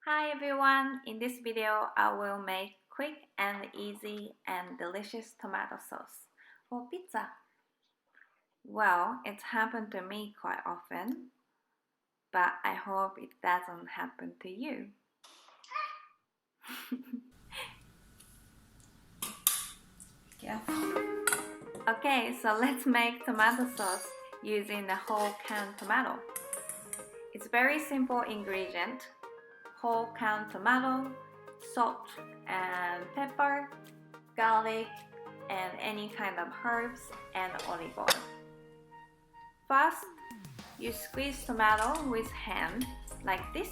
Hi everyone, in this video I will make quick and easy and delicious tomato sauce for pizza. Well, it's happened to me quite often, but I hope it doesn't happen to you. Yes. Okay, so let's make tomato sauce using the whole canned tomato. It's very simple ingredient. Whole canned tomato, salt and pepper, garlic, and any kind of herbs and olive oil. First, you squeeze tomato with hand like this.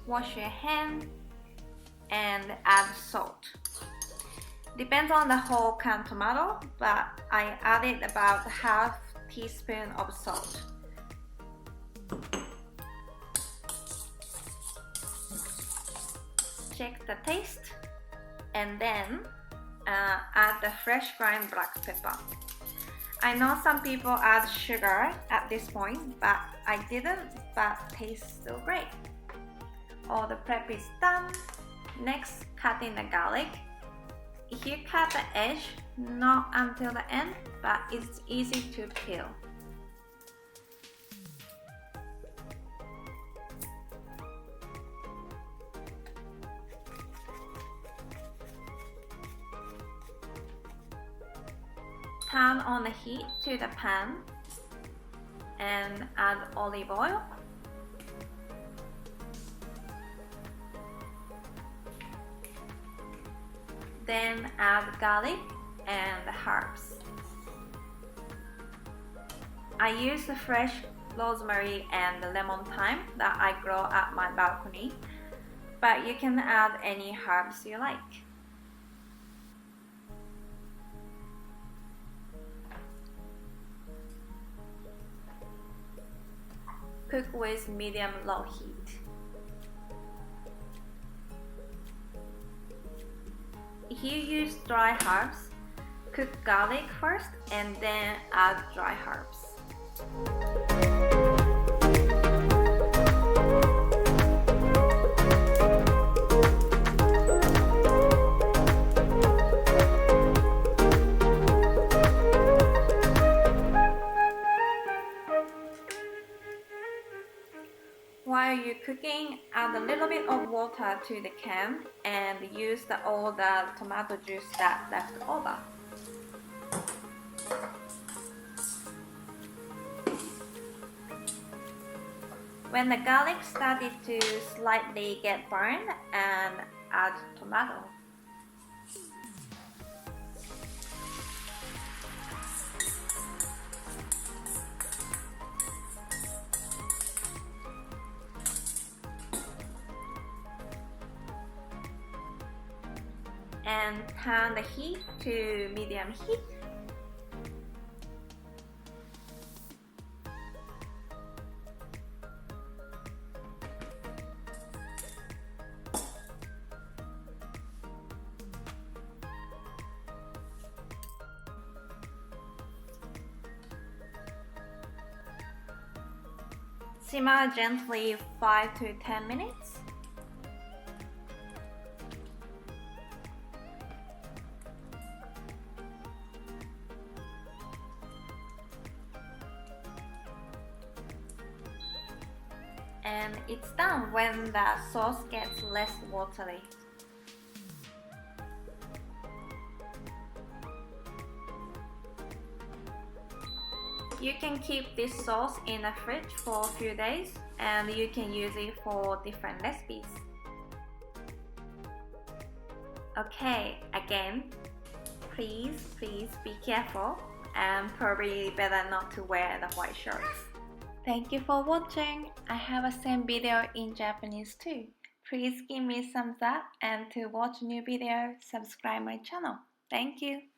Wash your hand and add salt. Depends on the whole canned tomato, but I added about half teaspoon of salt. Check the taste and then add the fresh ground black pepper. I know some people add sugar at this point, but I didn't, but tastes still great. All the prep is done. Next, cut in the garlic. If you cut the edge, not until the end, but it's easy to peel. Turn on the heat to the pan and add olive oil. Then add garlic and the herbs. I use the fresh rosemary and the lemon thyme that I grow at my balcony, but you can add any herbs you like. Cook with medium-low heat. If you use dry herbs, cook garlic first and then add dry herbs. While you're cooking, add a little bit of water to the can and use all the tomato juice that left over. When the garlic started to slightly get burned, and add tomato. And turn the heat to medium heat. Simmer gently 5 to 10 minutes. And it's done when the sauce gets less watery. You can keep this sauce in the fridge for a few days and you can use it for different recipes. Okay, again, please be careful and probably better not to wear the white shirts. Thank you for watching. I have a same video in Japanese too. Please give me thumbs up and to watch new videos, subscribe my channel. Thank you.